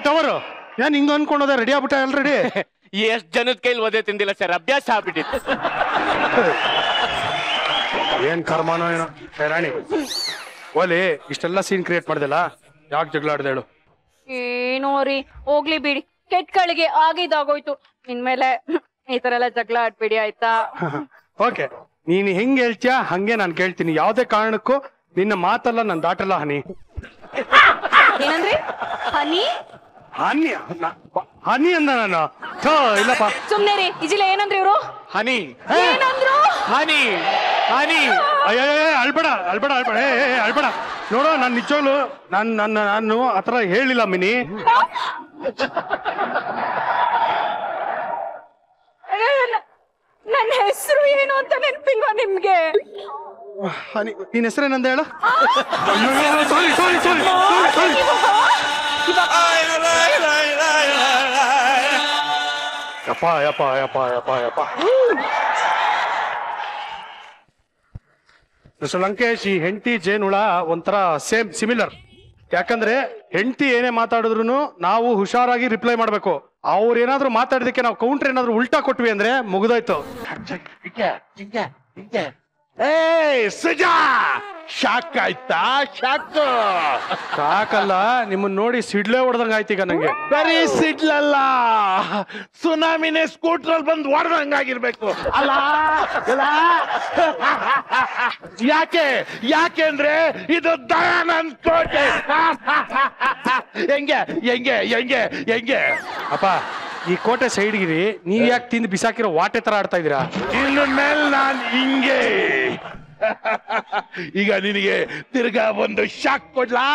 Tower ಏನ್ ಹಿಂಗ ಅನ್ಕೊಂಡೋದ ready ಆಗ್ಬಿಟ್ಟ ಆಲ್ರೆಡಿ. ಎಷ್ಟ್ ಜನದ ಕೈಲಿ ಒದೆ ತಿಂದಿಲ್ಲ ಸರ್, ಅಭ್ಯಾಸ ಆಗ್ಬಿಟ್ಟಿತ್ತು. ಏನ್ ಕರ್ಮಾನೋ ಏನೋ. ರಾಣಿ ಓಲಿ ಇಷ್ಟೆಲ್ಲ ಸೀನ್ ಕ್ರಿಯೇಟ್ ಮಾಡ್ದಲ್ಲ, ಯಾಕೆ ಜಗಳ ಆಡ್ದೆ ಹೇಳು? ಏನೋ ರೀ, ಹೋಗ್ಲಿ ಬಿಡಿ, ಕೆಟ್ಗಳಿಗೆ ಆಗಿದ್ದಾಗೋಯ್ತು. ಇನ್ಮೇಲೆ ಈ ತರ ಎಲ್ಲ ಜಗಳ ಆಡ್ಬಿಡಿ ಆಯ್ತಾ? ಓಕೆ, ನೀನ್ ಹೆಂಗ್ ಹೇಳ್ತೀಯ ಹಂಗೆ ನಾನ್ ಕೇಳ್ತೀನಿ. ಯಾವ್ದೇ ಕಾರಣಕ್ಕೂ ನಿನ್ನ ಮಾತಲ್ಲ ನನ್ ದಾಟಲ್ಲ ಹನಿ. ಏನಂದ್ರಿ? ಹನಿ ಹನಿ ಹನಿ ಅಂದ ನಾನು. ಇಲ್ಲಪ್ಪ ಸುಮ್ನೆ ರೀ, ಇಜಿಲ ಏನಂದ್ರಿ ಇವ್ರು? ಹನಿ ಏನಂದ್ರು? ಹನಿ ಹನಿ. ಅಯ್ಯ ಅಳ್ಬೇಡ ಅಳ್ಬೇಡ ಅಳ್ಬೇಡ ಅಳ್ಬೇಡ. ನೋಡು ನಾನ್ ನಿಜವಾಗ್ಲು ನಾನು ಆತರ ಹೇಳಿಲ್ಲ ಮಿನಿ. ನನ್ನ ಹೆಸರು ಏನು ಅಂತ ನೆನ್ಪಿಲ್ವಾ ನಿಮ್ಗೆ? ಹನಿ, ನಿನ್ ಹೆಸರೇನಂದ ಹೇಳು? ಸಾರಿ ಸಾರಿ ಸಾರಿ ಸಾರಿ. ಯಪ್ಪ ಯಪ್ಪ ಯಪ್ಪ ಯಪ್ಪ ಯಪ್ಪ. ಮಿಸ್ಟರ್ ಲಂಕೇಶ್, ಈ ಹೆಂಡತಿ ಜೇನುಳ ಒಂಥರ ಸೇಮ್ ಸಿಮಿಲರ್. ಯಾಕಂದ್ರೆ ಹೆಂಡತಿ ಏನೇ ಮಾತಾಡಿದ್ರು ನಾವು ಹುಷಾರಾಗಿ ರಿಪ್ಲೈ ಮಾಡ್ಬೇಕು. ಅವ್ರು ಏನಾದ್ರು ಮಾತಾಡಿದಕ್ಕೆ ನಾವು ಕೌಂಟರ್ ಏನಾದ್ರು ಉಲ್ಟಾ ಕೊಟ್ವಿ ಅಂದ್ರೆ ಮುಗಿದೋಯ್ತು. ಸುಜಾ, ಶಾಕ್ ಆಯ್ತಾ? ಸಾಕಲ್ಲ, ನಿಮ್ಮನ್ನ ನೋಡಿ ಸಿಡ್ಲೆ ಹೊಡೆದಂಗ ಆಯ್ತು ಈಗ ನಂಗೆ. ಬರೀ ಸಿಡ್ಲಲ್ಲ, ಸುನಾಮಿನೇ ಸ್ಕೂಟ್ರಲ್ಲಿ ಬಂದು ಹೊಡೆದಂಗಾಗಿರ್ಬೇಕು ಅಲ್ಲ? ಯಾಕೆಂದ್ರೆ ಇದು ದಯಾನಂದ್ ಕೋಟೆ. ಹೆಂಗೆ ಹೆಂಗೆ ಹೆಂಗೆ ಹೆಂಗೆ ಅಪ್ಪ, ಈ ಕೋಟೆ ಸೈಡ್ಗಿರಿ, ನೀವ್ ಯಾಕೆ ತಿಂದು ಬಿಸಾಕಿರೋ ವಾಟೆ ತರ ಆಡ್ತಾ ಇದೀರಾ? ಇನ್ನು ಮೇಲೆ ನಾನ್ ಹಿಂಗೆ. ಈಗ ನಿನಗೆ ತಿರ್ಗಾ ಒಂದು ಶಾಕ್ ಕೊಡ್ಲಾ?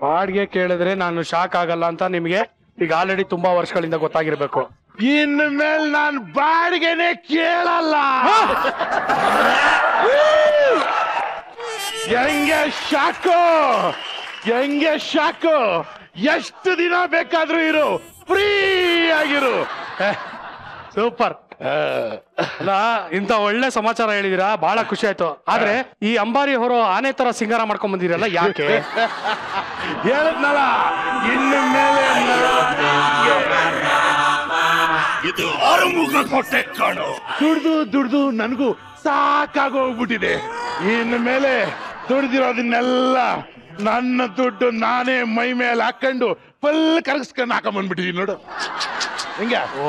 ಬಾಡ್ಗೆ ಕೇಳಿದ್ರೆ ನಾನು ಶಾಕ್ ಆಗಲ್ಲ ಅಂತ ನಿಮ್ಗೆ ಈಗ ಆಲ್ರೆಡಿ ತುಂಬಾ ವರ್ಷಗಳಿಂದ ಗೊತ್ತಾಗಿರ್ಬೇಕು. ಇನ್ನು ಮೇಲೆ ನಾನ್ ಬಾಡಿಗೆನೆ ಕೇಳಲ್ಲ. ಹೆಂಗೆ ಶಾಕು, ಹೆಂಗೆ ಶಾಕು. ಎಷ್ಟು ದಿನ ಬೇಕಾದ್ರೂ ಇರು, ಫ್ರೀ ಆಗಿರು. ಸೂಪರ್. ಅಲ್ಲ, ಇಂತ ಒಳ್ಳೆ ಸಮಾಚಾರ ಹೇಳಿದಿರಾ, ಬಹಳ ಖುಷಿ ಆಯ್ತು. ಆದ್ರೆ ಈ ಅಂಬಾರಿ ಹೊರೋ ಆನೆ ತರ ಸಿಂಗಾರ ಮಾಡ್ಕೊಂಡ್ ಬಂದಿರಲ್ಲ, ಯಾಕೆ? ಹೇಳದ್ನಲ್ಲ, ಇನ್ನು ಮೇಲೆ ಇದು ಆರುಮುಖ ಕೊಟ್ಟೆ ಕಾಣು. ದುಡ್ದು ನನಗೂ ಸಾಕಾಗೋಗ್ಬಿಟ್ಟಿದೆ. ಇನ್ನು ಮೇಲೆ ದುಡ್ದಿರೋದನ್ನೆಲ್ಲ ನನ್ನ ದುಡ್ಡು ನಾನೇ ಮೈ ಮೇಲೆ ಹಾಕೊಂಡು ಫುಲ್ ಕರಗಿಸ್ಕೊಂಡು ಹಾಕೊಂಡ್ಬಂದ್ಬಿಟ್ಟಿದೀನಿ ನೋಡು. ಹಿಂಗ. ಓ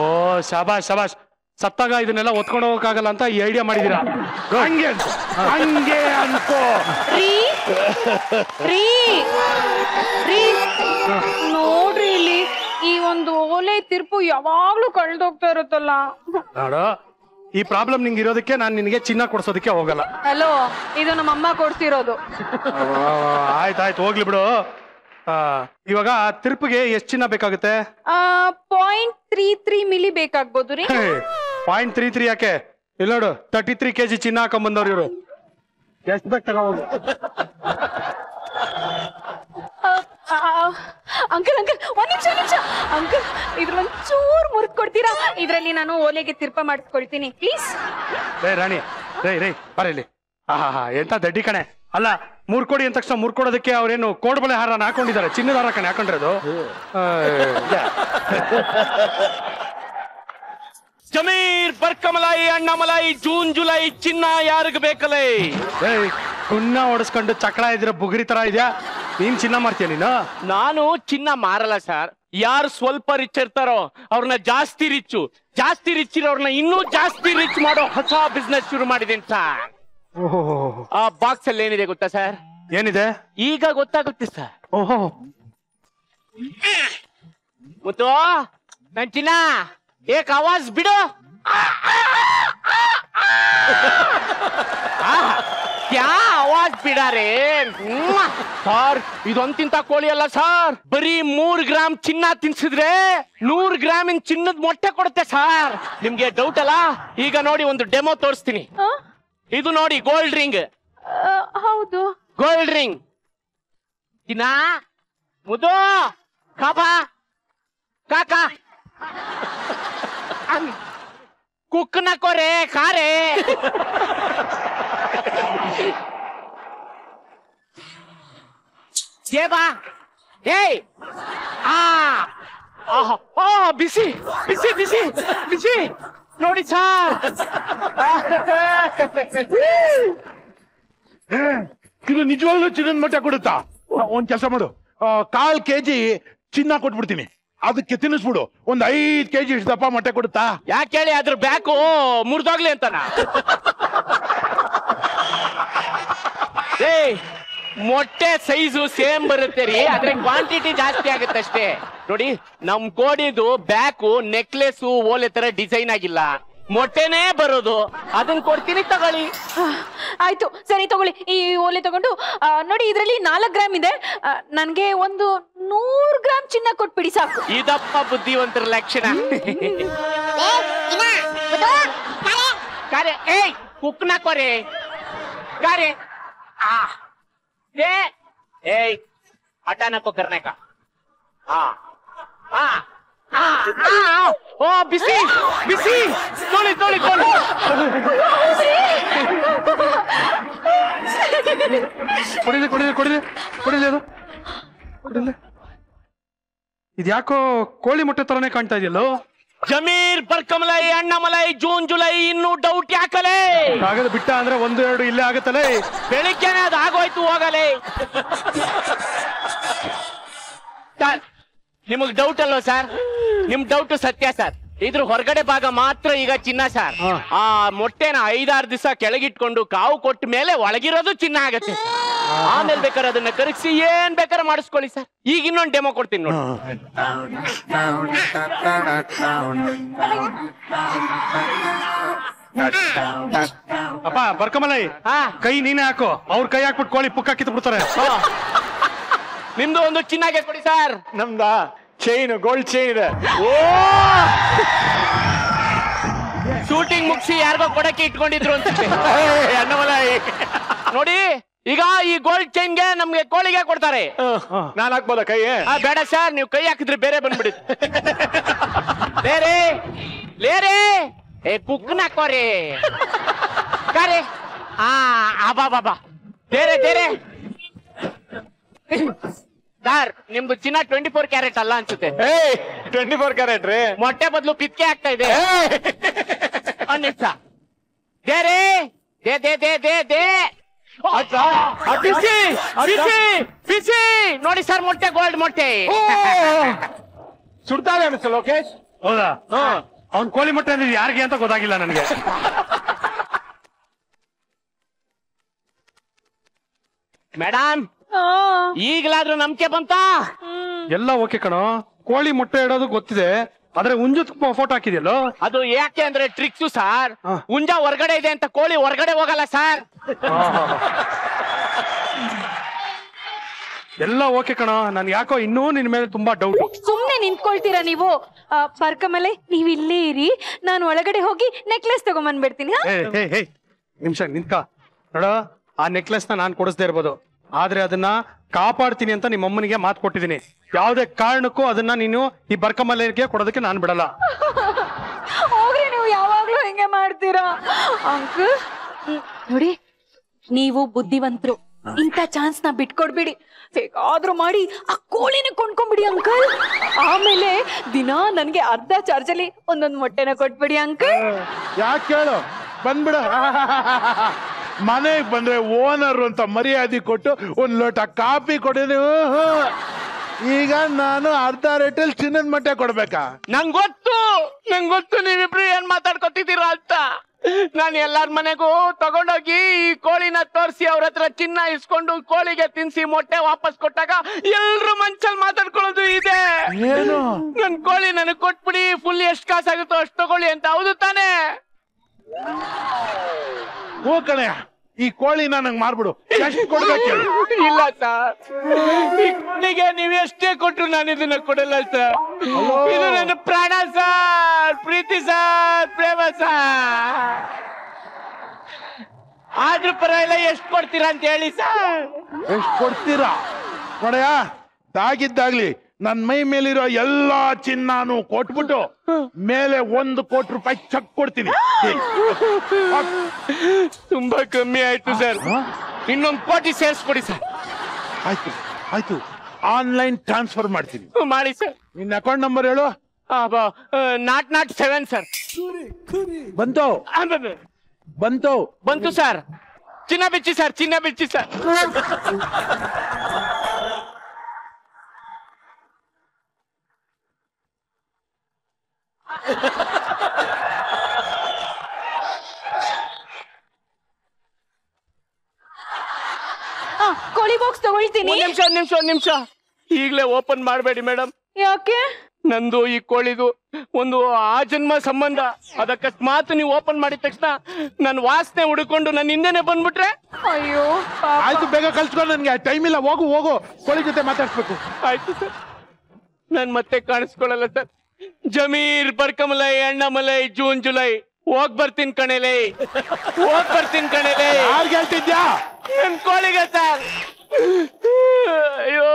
ಶಬಾಷ್ ಶಬಾಷ್. ಸತ್ತಾಗ ಇದನ್ನೆಲ್ಲ ಒತ್ಕೊಂಡು ಹೋಗಕ್ಕಾಗಲ್ಲ ಅಂತ ಈ ಐಡಿಯಾ ಮಾಡಿದೀರಾ? ಹಂಗೆ ಹಂಗೆ ಅನ್ಕೋ. ನೋಡ್ರಿ, ಇಲ್ಲಿ ಈ ಒಂದು ಓಲೆ ತೀರ್ಪು ಯಾವಾಗ್ಲೂ ಕಳ್ದೋಗ್ತಾ ಇರುತ್ತಲ್ಲ. ನೋಡು, ಈ ಪ್ರಾಬ್ಲಮ್ ನಿಂಗೆ ಇರೋದಕ್ಕೆ ನಾನು ನಿನಗೆ ಚಿನ್ನ ಕೊಡ್ಸೋದಕ್ಕೆ ಹೋಗಲ್ಲ. ಹಲೋ, ಇದು ನಮ್ಮ ಅಮ್ಮ ಕೊಡ್ತಿರೋದು. ಆಯ್ತಾಯ್ತು, ಹೋಗ್ಲಿ ಬಿಡು. ಇವಾಗ ತಿರುಪಿಗೆ ಎಷ್ಟು ಚಿನ್ನ ಬೇಕಾಗುತ್ತೆ? 0.33 ಮಿಲಿ ಬೇಕಾಗ್ಬೋದು ರೀ. 0.33 ಯಾಕೆ? ಇಲ್ಲ ನೋಡು, 33 kg ಚಿನ್ನ ಹಾಕೊಂಡ್ ಬಂದವ್ರು ಇವರು. ಎಷ್ಟು ಬೇಕು ತಗೋಬೋದು? ಅಂಕಲ್ ಒಂದ್ ನಿಮಿಷ ಅಂಕಲ್, ಇದ್ರ ಒಂದ್ ಚೂರ್ ಮುರ್ದ್ ಕೊಡ್ತೀರಾ? ಇದ್ರಲ್ಲಿ ನಾನು ಓಲೆಗೆ ತಿರ್ಪ ಮಾಡಿಸ್ಕೊಳ್ತೀನಿ ಪ್ಲೀಸ್. ರೇ ರಾಣಿ, ರೇ ಬರ ಇಲ್ಲಿ. ಎಂತ ದಡ್ಡಿ ಕಣೆ. ಅಲ್ಲ, ಮೂರ್ಕೊಡಿ ಅಂದ ತಕ್ಷಣ ಮೂರ್ಕೊಡೋದಕ್ಕೆ ಅವ್ರೇನು ಕೋಡ್ಬಳೆ ಹಾರನ ಹಾಕೊಂಡಿದ್ದಾರೆ, ಚಿನ್ನದ ಹಾರ ಕಣೆ ಹಾಕೊಂಡಿರೋದು. ಜಮೀರ್ ಬರ್ಕಮಲಾಯಿ ಅಣ್ಣಮಲಾಯಿ ಜೂನ್ ಜುಲೈ ಚಿನ್ನ ಯಾರಿಗ ಬೇಕಲೇ? ಕುನ್ನ ಹೊಡೆಸ್ಕೊಂಡು ಚಕ್ರ ಇದ್ರೆ ಬುಗುರಿ ತರ ಇದೆಯಾ? ನೀನ್ ಚಿನ್ನ ಮಾಡ್ತೀಯ ನೀನು? ನಾನು ಚಿನ್ನ ಮಾರಲ್ಲ ಸರ್. ಯಾರು ಸ್ವಲ್ಪ ರಿಚ್ ಇರ್ತಾರೋ ಅವ್ರನ್ನ ಜಾಸ್ತಿ ರಿಚ್ ಇರೋರ್ನ ಇನ್ನೂ ಜಾಸ್ತಿ ರಿಚ್ ಮಾಡೋ ಹೊಸ ಬಿಸ್ನೆಸ್ ಶುರು ಮಾಡಿದೀನಿ ಸರ್. ಆ ಬಾಕ್ಸ್ ಅಲ್ಲಿ ಏನಿದೆ ಗೊತ್ತಾ ಸರ್? ಏನಿದೆ? ಈಗ ಗೊತ್ತಾಗುತ್ತೆ ಸರ್. ಓಹೋ, ಮುತ್ತು ನನ್ ಚಿನ್ನ, ಏಕ್ ಆವಾಜ್ ಬಿಡು. ಕ್ಯಾ ಆವಾಜ್ ಬಿಡಾರೆ ಸರ್. ಇದೊಂತಿಂತ ಕೋಳಿ ಅಲ್ಲ ಸರ್, ಬರೀ 3 ಗ್ರಾಮ್ ಚಿನ್ನ ತಿನ್ಸಿದ್ರೆ 100 ಗ್ರಾಮಿನ ಚಿನ್ನದ ಮೊಟ್ಟೆ ಕೊಡುತ್ತೆ ಸರ್. ನಿಮ್ಗೆ ಡೌಟ್ ಅಲ್ಲ? ಈಗ ನೋಡಿ, ಒಂದು ಡೆಮೋ ತೋರಿಸ್ತೀನಿ. ಇದು ನೋಡಿ, ಗೋಲ್ಡ್ ರಿಂಗ್. ಹೌದು, ಗೋಲ್ಡ್ ರಿಂಗ್. ಚಿನ್ನ ಮುದ್ದು ಕಾಪಾ ಕಾಕಾ ಕುಕ್ಕನ ಕೊರೆ ಕಾರೆ. ಏಯ್ ಬಿಸಿ ಬಿಸಿ ಬಿಸಿ ಬಿಸಿ ನೋಡಿ ಸರ್. ಇದು ನಿಜವಾಗ್ಲೂ ಚಿನ್ನದ ಮೊಟ್ಟೆ ಕೊಡುತ್ತಾ? ಒಂದ್ ಕೆಲಸ ಮಾಡು, 1/4 kg ಚಿನ್ನ ಕೊಟ್ಬಿಡ್ತೀನಿ, ಅದಕ್ಕೆ ತಿನ್ನಿಸ್ಬಿಡು. 5 kg ದಪ್ಪ ಮೊಟ್ಟೆ ಕೊಡುತ್ತಾ? ಯಾಕೆ ಹೇಳಿ, ಅದ್ರ ಬ್ಯಾಕು ಮುರಿದೋಗ್ಲಿ ಅಂತನಾ? ಏಯ್ ಮೊಟ್ಟೆ ಸೈಜು ಸೇಮ್ ಬರುತ್ತೆ ರೀ, ಆದ್ರೆ ಕ್ವಾಂಟಿಟಿ ಜಾಸ್ತಿ ಆಗುತ್ತೆ ಅಷ್ಟೇ. ನೋಡಿ ನಮ್ ಕೋಡಿದು ಬ್ಯಾಕು ನೆಕ್ಲೆಸ್ ಓಲೆ ತರ ಡಿಸೈನ್ ಆಗಿಲ್ಲ, ಮೊಟ್ಟೆನೇ ಬರೋದು. ಅದನ್ನ ಕೊಡ್ತೀನಿ ತಗೊಳ್ಳಿ. ಆಯ್ತು ಸರಿ ತಗೊಳ್ಳಿ, ಈ ಓಲೆ ತಗೊಂಡು ನೋಡಿ ಇದ್ರಲ್ಲಿ 4 ಗ್ರಾಮ್ ಇದೆ, ನನ್ಗೆ ಒಂದು 100 ಗ್ರಾಮ್ ಚಿನ್ನ ಕೊಟ್ಬಿಡಿ ಸಾಕು. ಇದಪ್ಪ ಬುದ್ಧಿವಂತರ ಲಕ್ಷಣ. ಕಾರೆ ಏಯ್ ಕುಕ್ನ ಕೊರೆ ಕಾರೆ ಏಯ್ ಅಟಾನಕ್ಕೋ ಕರ್ನೆ ಕಾ. ಓ ಬಿಸಿ ಬಿಸಿ ತೊಳಿ ತೊಳಿ ತೊಳಿ. ಕೊಡಿಲಿ ಕೊಡಿಲಿ ಕೊಡಿಲಿ ಕೊಡಿಲಿ ಅದು ಕೊಡಿಲಿ. ಇದ್ಯಾಕೋ ಕೋಳಿ ಮೊಟ್ಟೆ ತರನೇ ಕಾಣ್ತಾ ಇದೆಯಲ್ಲೋ. ಜಮೀರ್ ಬರ್ಕಮಲೈ ಅಣ್ಣಮಲೈ ಜೂನ್ ಜುಲೈ ಇನ್ನೂ ಡೌಟ್ ಯಾಕಲೇ? ಕಾಗದ ಬಿಟ್ಟ ಅಂದ್ರೆ 1-2 ಇಲ್ಲೇ ಆಗತ್ತಲೇ. ಬೆಳಿಗ್ಗೆನೆ ಅದು ಆಗೋಯ್ತು, ಹೋಗಲೇ. ನಿಮಗ್ ಡೌಟ್ ಅಲ್ವ ಸರ್? ನಿಮ್ ಡೌಟ್ ಸತ್ಯ ಸರ್. ಇದ್ರ ಹೊರಗಡೆ ಭಾಗ ಮಾತ್ರ ಈಗ ಚಿನ್ನ ಸರ್. ಆ ಮೊಟ್ಟೆನ 5-6 ದಿವಸ ಕೆಳಗಿಟ್ಕೊಂಡು ಕಾವು ಕೊಟ್ಟ ಮೇಲೆ ಒಳಗಿರೋದು ಚಿನ್ನ ಆಗತ್ತೆ. ಆಮೇಲೆ ಬೇಕಾದ್ರೆ ಅದನ್ನ ಕರಗಿಸಿ ಏನ್ ಬೇಕಾದ್ರೆ ಮಾಡಿಸ್ಕೊಳ್ಳಿ ಸರ್. ಈಗ ಇನ್ನೊಂದು ಡೆಮೋ ಕೊಡ್ತೀನಿ ನೋಡಿ. ಅಪ್ಪ ಬರ್ಕಮಲೈ, ಕೈ ನೀನೇ ಹಾಕೋ, ಅವ್ರ ಕೈ ಹಾಕ್ಬಿಟ್ಟು ಕೋಳಿ ಪುಕ್ಕ ಕಿತ್ತು ಬಿಡ್ತಾರೆ. ನಿಮ್ದು ಒಂದು ಚಿನ್ನಾಗೆ ಕೊಡಿ ಸರ್. ನಮ್ದ ಚೈನ್, ಗೋಲ್ಡ್ ಚೈನ್ ಇದೆ. ಓ ಶೂಟಿಂಗ್ ಮುಗಿಸಿ ಯಾರಿಗೋ ಕೊಡಕ್ಕೆ ಇಟ್ಕೊಂಡಿದ್ರು ಅಂತ ಅಣ್ಣಮಲೈ. ನೋಡಿ ಈಗ ಈ ಗೋಲ್ಡ್ ಚೈನ್ಗೆ ನಮ್ಗೆ ಕೋಳಿಗೆ ಕೊಡ್ತಾರೆ. ನಾನ್ ಹಾಕ್ಬೋದ ಕೈ? ಬೇಡ ಸರ್, ನೀವು ಕೈ ಹಾಕಿದ್ರೆ ಬೇರೆ ಬಂದ್ಬಿಡುತ್ತೆ. ಬೇರೆ ಲೇರೆ ಕುಕ್ನ ಕೊರೆ ಕರೆ ಬಾಬಾ ಬೇರೆ ಬೇರೆ. ಸರ್ ನಿಮ್ದು ಚಿನ್ನ 24 ಕ್ಯಾರೆಟ್ ಅಲ್ಲ ಅನ್ಸುತ್ತೆ. 24 ಕ್ಯಾರೆಟ್ ರೀ. ಮೊಟ್ಟೆ ಬದಲು ಪಿತ್ಕೆ ಆಗ್ತಾ ಇದೆ. ನಿಮಿಷ ಬೇರೆ ದೇ ದೇ ದೇ ದೇ ದೇ ಬಿಸಿ ಬಿಸಿ ಬಿಸಿ ನೋಡಿ ಸರ್, ಮೊಟ್ಟೆ ಗೋಲ್ಡ್ ಮೊಟ್ಟೆ. ಸುಡ್ತಾರೆ ಮಿಸ್ಟರ್ ಲೋಕೇಶ್. ಹೌದಾ? ಅವ್ನ್ ಕೋಳಿ ಮೊಟ್ಟೆ ಅಂದ್ರೆ ಯಾರಿಗೆ ಅಂತ ಗೊತ್ತಾಗಿಲ್ಲ ನನಗೆ. ಮೇಡಮ್ ಈಗಲಾದ್ರೂ ನಂಬಿಕೆ ಬಂತಾ? ಎಲ್ಲ ಓಕೆ ಕಣೋ, ಕೋಳಿ ಮೊಟ್ಟೆ ಇಡೋದು ಗೊತ್ತಿದೆ, ಆದ್ರೆ ಹುಂಜ ಫೋಟೋ ಹಾಕಿದ್ಯಲ್ಲೋ. ಅದು ಯಾಕೆ ಅಂದ್ರೆ ಟ್ರಿಕ್ಸು ಸರ್. ಹುಂಜ ಹೊರಗಡೆ ಇದೆ ಅಂತ ಕೋಳಿ ಹೊರಗಡೆ ಹೋಗಲ್ಲ ಸರ್. ಎಲ್ಲ ಓಕೆ ಕಣೋ, ನನ್ ಯಾಕೋ ಇನ್ನೂ ನಿನ್ ಮೇಲೆ ತುಂಬಾ ಡೌಟ್. ಸುಮ್ನೆ ನಿಂತ್ಕೊಳ್ತೀರಾ ನೀವು? ಬರ್ಕಮಲೆ ನೀವ್ ಇಲ್ಲೇ ಇರಿ, ನಾನು ಒಳಗಡೆ ಹೋಗಿ ನೆಕ್ಲೆಸ್ ತಗೊಂಬಂದ್ಬಿಡ್ತೀನಿ. ನಿಮಿಷ ನಿಂತ್ಕ ನೋಡ, ಆ ನೆಕ್ಲೆಸ್ ನ ನಾನ್ ಕೊಡಿಸ್ದೇ ಇರ್ಬೋದು, ಆದ್ರೆ ಅದನ್ನ ಕಾಪಾಡ್ತೀನಿ ಅಂತ ನಿಮ್ಮ ಅಮ್ಮನಿಗೆ ಮಾತು ಕೊಟ್ಟಿದ್ದೀನಿ. ಯಾವುದೇ ಕಾರಣಕ್ಕೂ ಅದನ್ನ ನೀನು ಈ ಬರ್ಕಮಲೆಗೆ ಕೊಡೋದಕ್ಕೆ ನಾನು ಬಿಡಲ್ಲ. ಹೋಗ್ರಿ, ನೀವು ಯಾವಾಗ್ಲೂ ಹಿಂಗೆ ಮಾಡ್ತೀರಾ ಅಂಕಲ್. ನೋಡಿ ನೀವು ಬುದ್ಧಿವಂತರು, ಇಂಥ ಚಾನ್ಸ್ ನ ಬಿಟ್ಕೊಡ್ಬೇಡಿ. ಹೇಗಾದ್ರೂ ಮಾಡಿ ಆ ಕೋಳಿನ ಕೊಂಡ್ಕೊಂಡ್ಬಿಡಿ ಅಂಕಲ್. ಆಮೇಲೆ ದಿನ ನನ್ಗೆ ಅರ್ಧ ಚಾರ್ಜ್ ಅಲ್ಲಿ ಒಂದೊಂದ್ ಮೊಟ್ಟೆನ ಕೊಟ್ಬಿಡಿ ಅಂಕಲ್. ಯಾಕೆ ಕೇಳು, ಬಂದ್ಬಿಡ. ಮನೆಗೆ ಬಂದ್ರೆ ಓನರ್ ಅಂತ ಮರ್ಯಾದೆ ಕೊಟ್ಟು 1 ಲೋಟ ಕಾಫಿ ಕೊಡಿ. ಈಗ ನಾನು ಅರ್ಧ ರೇಟಲ್ಲಿ ಚಿನ್ನದ ಮೊಟ್ಟೆ ಕೊಡ್ಬೇಕಾ? ನಂಗೊತ್ತು ನೀವಿಬ್ರು ಏನ್ ಮಾತಾಡ್ಕೊತಿದ್ದೀರಾ ಅಂತ. ನಾನು ಎಲ್ಲಾರ ಮನೆಗೂ ತಗೊಂಡೋಗಿ ಈ ಕೋಳಿನ ತೋರಿಸಿ ಅವ್ರ ಹತ್ರ ಚಿನ್ನ ಇಸ್ಕೊಂಡು ಕೋಳಿಗೆ ತಿನ್ಸಿ ಮೊಟ್ಟೆ ವಾಪಸ್ ಕೊಟ್ಟಾಗ ಎಲ್ರು ಮಂಚಲ್ ಮಾತಾಡ್ಕೊಳ್ಳೋದು ಇದೆ. ಏನು? ನನ್ ಕೋಳಿ ನನಗ್ ಕೊಟ್ಬಿಡಿ, ಫುಲ್ ಎಷ್ಟ್ ಕಾಸಾಗುತ್ತೋ ಅಷ್ಟು ತಗೊಳ್ಳಿ ಅಂತ. ಹೌದು ತಾನೇ? ಹೋ ಕಣೆ, ಈ ಕೋಳಿನ ನಂಗೆ ಮಾರ್ಬಿಡು. ಎಷ್ಟು ಕೊಡ್ಬೇಕು? ಇಲ್ಲ ಸರ್, ಈ ಕೋಳಿಗೆ ನೀವ್ ಎಷ್ಟೇ ಕೊಟ್ರು ನಾನು ಇದನ್ನ ಕೊಡಲ್ಲ ಸರ್. ಇದು ನನ್ನ ಪ್ರಾಣ ಸರ್, ಪ್ರೀತಿ ಸರ್, ಪ್ರೇಮ ಸರ್. ಆದ್ರೂ ಪರವಾಗಿಲ್ಲ, ಎಷ್ಟು ಕೊಡ್ತೀರಾ ಅಂತ ಹೇಳಿ ಸರ್. ಎಷ್ಟು ಕೊಡ್ತೀರಾ? ನೋಡಯ್ಯ, ತಾಗಿದ್ದಾಗ್ಲಿ ನನ್ ಮೈ ಮೇಲಿರೋ ಎಲ್ಲಾ ಚಿನ್ನಾನು ಕೊಟ್ಬಿಟ್ಟು ಮೇಲೆ 1 ಕೋಟಿ ರೂಪಾಯಿ ಚೆಕ್ ಕೊಡ್ತೀನಿ. ತುಂಬಾ ಕಮ್ಮಿ ಆಯ್ತು ಸರ್, ಇನ್ನೊಂದು ಕೋಟಿ ಸೇರಿಸ್ಕೊಡಿ ಸರ್. ಆಯ್ತು ಆಯ್ತು, ಆನ್ಲೈನ್ ಟ್ರಾನ್ಸ್ಫರ್ ಮಾಡ್ತೀನಿ. ಮಾಡಿ ಸರ್. ನಿನ್ನ ಅಕೌಂಟ್ ನಂಬರ್ ಹೇಳು. 007 ಸರ್. ಬಂತು ಬಂತು ಬಂತು ಸರ್. ಚಿನ್ನ ಬಿಚ್ಚಿ ಸರ್, ಚಿನ್ನ ಬಿಚ್ಚಿ ಸರ್. ಕೋಳಿ ಬಾಕ್ಸ್ ತಗೊಳ್ತೀನಿ. ಒಂದ್ ನಿಮಿಷ ಈಗಲೇ ಓಪನ್ ಮಾಡಬೇಡಿ ಮೇಡಮ್. ಯಾಕೆ? ನಂದು ಈ ಕೋಳಿದು ಒಂದು ಆ ಜನ್ಮ ಸಂಬಂಧ. ಅದಕ್ಕಸ್ಮಾತ್ ನೀವು ಓಪನ್ ಮಾಡಿದ ತಕ್ಷಣ ನನ್ನ ವಾಸನೆ ಹುಡುಕೊಂಡು ನನ್ನ ಹಿಂದೆನೆ ಬಂದ್ಬಿಟ್ರೆ. ಅಯ್ಯೋ ಆಯ್ತು, ಬೇಗ ಕಳ್ಸ್ಕೊಂಡು, ನನ್ಗೆ ಟೈಮ್ ಇಲ್ಲ. ಹೋಗು ಕೋಳಿ ಜೊತೆ ಮಾತಾಡ್ಸ್ಬೇಕು. ಆಯ್ತು ಸರ್, ನಾನ್ ಮತ್ತೆ ಕಾಣಿಸ್ಕೊಳ್ಳಲ್ಲ ಸರ್. ಜಮೀರ್ ಬರ್ಕಮಲೈ ಅಣ್ಣಮಲೈ ಜೂನ್ ಜುಲೈ ಹೋಗ್ ಬರ್ತೀನಿ ಕಣೆಲೆ, ಹೋಗ್ ಬರ್ತೀನಿ ಕಣೆಲೆ. ಯಾರ್ಗೆ ಹೇಳ್ತಿದ್ಯಾ? ನನ್ ಕೋಳಿಗೆ ಸರ್. ಅಯ್ಯೋ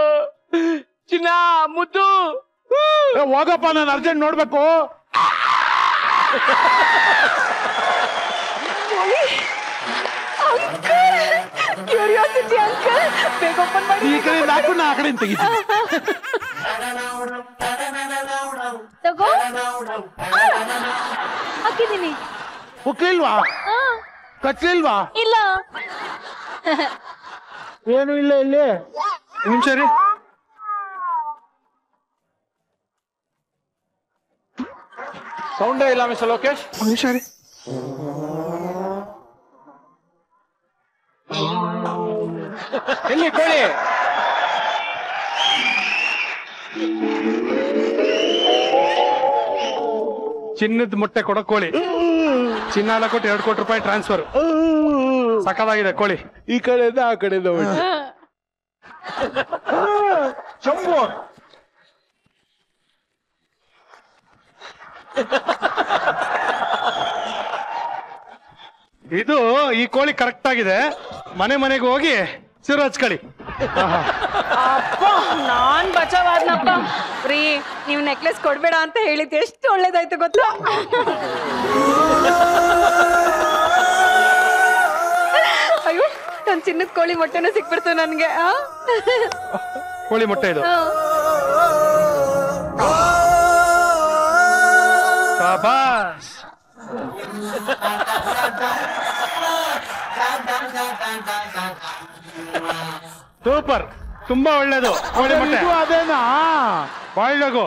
ಚಿನ್ನ ಮುದ್ದು. ಹೋಗಪ್ಪ, ನಾನು ಅರ್ಜೆಂಟ್ ನೋಡ್ಬೇಕು. ಕ್ಯೂರಿಯಾಸಿಟಿ ಅಂಕಲ್, ಬೇಗ ಓಪನ್ ಮಾಡಿ. ಈ ಕಡೆ ನಾಲ್ಕು, ನಾ ಆ ಕಡೆ ತೆಗಿತೀನಿ. ತಗೋ, ಹಾಕಿದ್ದೀನಿ. ಹುಕ್ಲಿಲ್ವಾ? ಕಚ್ಲಿಲ್ವಾ? ಇಲ್ಲ. ಏನು ಇಲ್ಲ ಇಲ್ಲಿ. ನಿಮಿಷ ರೀ. ಸೌಂಡೇ ಇಲ್ಲ ಮಿಸ್ಟರ್ ಲೋಕೇಶ್. ನಿಮಿಷ ರೀ. ಎಲ್ಲಿ ಕೋಳಿ? ಚಿನ್ನದ ಮೊಟ್ಟೆ ಕೊಡೋ ಕೋಳಿ. ಚಿನ್ನ ಎಲ್ಲ ಕೊಟ್ಟು 2 ಕೋಟಿ ರೂಪಾಯಿ ಟ್ರಾನ್ಸ್ಫರ್. ಸಕ್ಕದಾಗಿದೆ ಕೋಳಿ. ಈ ಕಡೆಯಿಂದ ಆ ಕಡೆಯಿಂದ ಶಂಭು. ಇದು ಈ ಕೋಳಿ ಕರೆಕ್ಟ್ ಆಗಿದೆ. ಮನೆಗೆ ಹೋಗಿ ಸಿರು ಹಚ್ಕೊಳ್ಳಿ. ಅಪ್ಪ, ನಾನ್ ಬಚಾವಾದ್ನಪ್ಪ. ರೀ, ನೀವ್ ನೆಕ್ಲೆಸ್ ಕೊಡ್ಬೇಡ ಅಂತ ಹೇಳಿದ್ ಎಷ್ಟು ಒಳ್ಳೇದಾಯ್ತು ಗೊತ್ತಾ? ಅಯ್ಯೋ, ನನ್ ಚಿನ್ನದ ಕೋಳಿ ಮೊಟ್ಟೆನೂ ಸಿಕ್ಬಿಡ್ತು ನನ್ಗೆ. ಕೋಳಿ ಮೊಟ್ಟೆ ಇದು. ಶಾಬಾಸ್. ಸೂಪರ್, ತುಂಬಾ ಒಳ್ಳೇದು ಕೋಳಿ ಮೊಟ್ಟೆ. ಅದೇನಾ? ಬಾಯ್ಲಗು.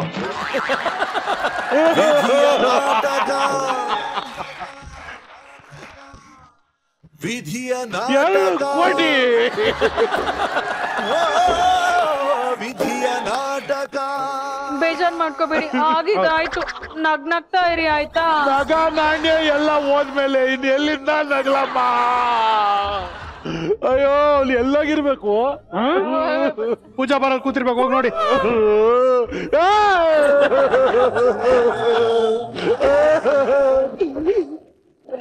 ವಿಧಿಯ 2 ಕೋಟಿ. ವಿಧಿಯ ನಾಟಕ. ಬೇಜಾರ್ ಮಾಡ್ಕೋಬೇಡಿ, ಆಗಿದ್ದಾಯ್ತು. ನಗ್ನಗ್ತಾ ಇರಿ ಆಯ್ತಾ? ನಗ ನಾಣ್ಯ ಎಲ್ಲ ಹೋದ್ಮೇಲೆ ಇನ್ ಎಲ್ಲಿಂದ ನಗ್ಲಮ್ಮ? ಅಯ್ಯೋ, ಅಲ್ಲಿ ಎಲ್ಲೋಗಿರ್ಬೇಕು. ಪೂಜಾ ಬರೋದು ಕೂತಿರ್ಬೇಕು, ಹೋಗಿ ನೋಡಿ.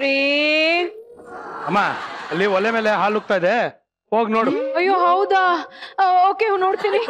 ರೀ, ಅಮ್ಮ, ಅಲ್ಲಿ ಒಲೆ ಮೇಲೆ ಹಾಲು ಉಕ್ತಾ ಇದೆ, ಹೋಗಿ ನೋಡು. ಅಯ್ಯೋ ಹೌದಾ? ಓಕೆ, ನೋಡ್ತೀನಿ.